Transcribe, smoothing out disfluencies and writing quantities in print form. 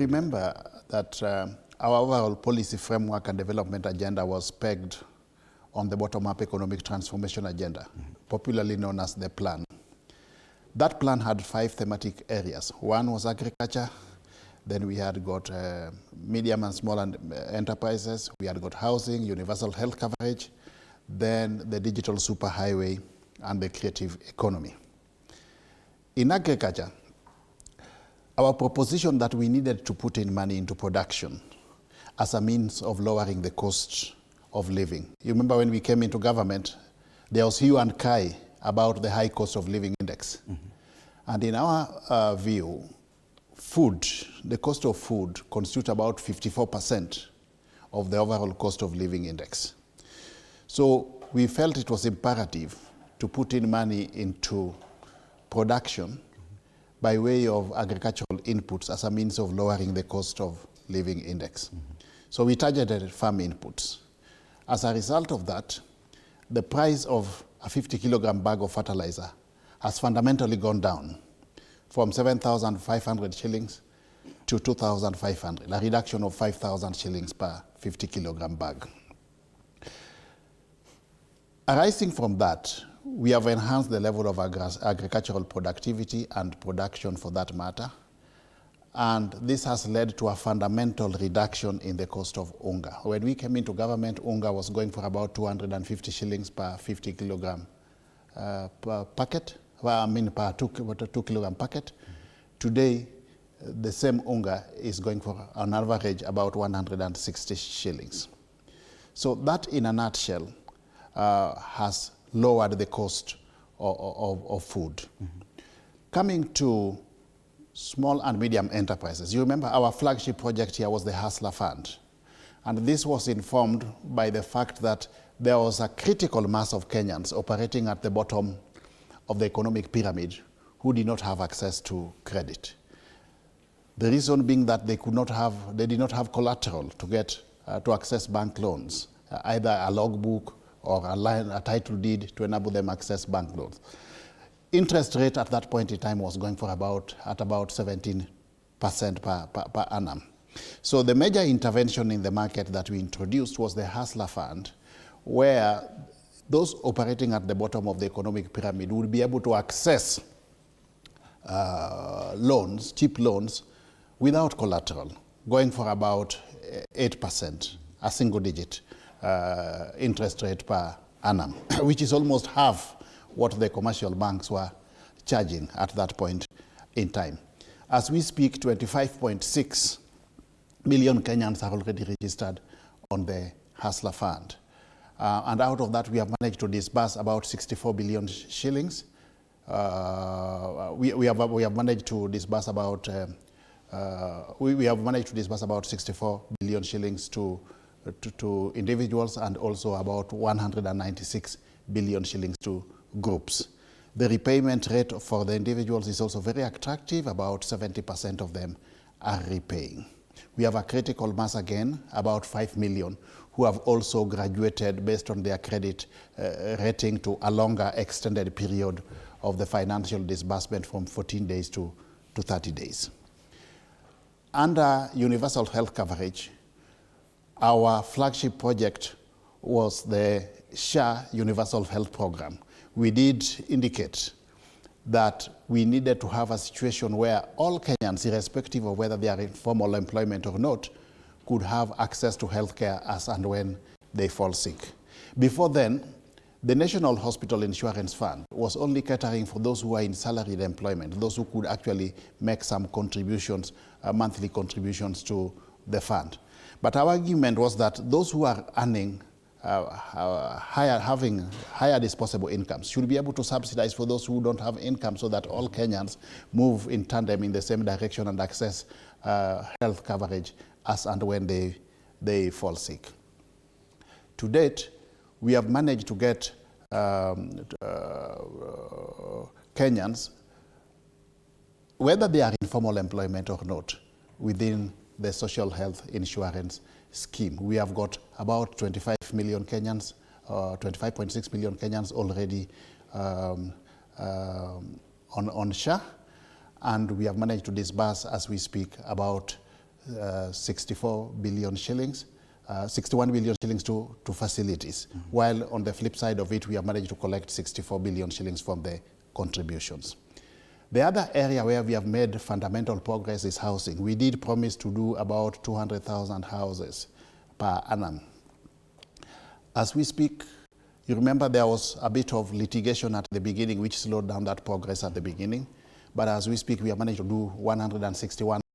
Remember that our overall policy framework and development agenda was pegged on the bottom-up economic transformation agenda, popularly known as the plan. That plan had 5 thematic areas. One was agriculture, then we had got medium and small enterprises, we had got housing, universal health coverage, then the digital superhighway, and the creative economy. In agriculture, our proposition that we needed to put in money into production as a means of lowering the cost of living. You remember when we came into government, there was hue and cry about the high cost of living index. And in our view, food, the cost of food constitutes about 54% of the overall cost of living index. So we felt it was imperative to put in money into production by way of agricultural inputs as a means of lowering the cost of living index. So we targeted farm inputs. As a result of that, the price of a 50-kilogram bag of fertilizer has fundamentally gone down from 7,500 shillings to 2,500, a reduction of 5,000 shillings per 50-kilogram bag. Arising from that, we have enhanced the level of agricultural productivity and production for that matter, and this has led to a fundamental reduction in the cost of unga. When we came into government, unga was going for about 250 shillings per 50-kilogram per packet, per 2-kilogram packet. Today, the same unga is going for, on average, about 160 shillings. So that, in a nutshell, has lowered the cost of food. Coming to small and medium enterprises, you remember our flagship project here was the Hustler Fund. And this was informed by the fact that there was a critical mass of Kenyans operating at the bottom of the economic pyramid who did not have access to credit. The reason being that they did not have collateral to get to access bank loans, either a logbook or a title deed to enable them access bank loans. Interest rate at that point in time was going for about 17% per annum. So the major intervention in the market that we introduced was the Hustler Fund, where those operating at the bottom of the economic pyramid would be able to access loans, cheap loans, without collateral, going for about 8%, a single digit interest rate per annum, which is almost half what the commercial banks were charging at that point in time. As we speak, 25.6 million Kenyans are already registered on the Hustler Fund. And out of that, we have managed to disburse about 64 billion shillings. We have managed to disburse about 64 billion shillings to individuals, and also about 196 billion shillings to groups. The repayment rate for the individuals is also very attractive. About 70% of them are repaying. We have a critical mass again, about 5 million, who have also graduated based on their credit rating to a longer extended period of the financial disbursement from 14 days to 30 days. Under universal health coverage, our flagship project was the SHA Universal Health Program. We did indicate that we needed to have a situation where all Kenyans, irrespective of whether they are in formal employment or not, could have access to healthcare as and when they fall sick. Before then, the National Hospital Insurance Fund was only catering for those who are in salaried employment, those who could actually make some contributions, monthly contributions to the fund. But our argument was that those who are earning having higher disposable incomes should be able to subsidize for those who don't have income, so that all Kenyans move in tandem in the same direction and access health coverage as and when they fall sick. To date, we have managed to get Kenyans, whether they are in formal employment or not, within the social health insurance scheme. We have got about 25 million Kenyans, 25.6 million Kenyans already on SHA, and we have managed to disburse, as we speak, about 64 billion shillings, 61 billion shillings to facilities, while on the flip side of it, we have managed to collect 64 billion shillings from the contributions. The other area where we have made fundamental progress is housing. We did promise to do about 200,000 houses per annum. As we speak, you remember there was a bit of litigation at the beginning which slowed down that progress at the beginning, but as we speak, we have managed to do 161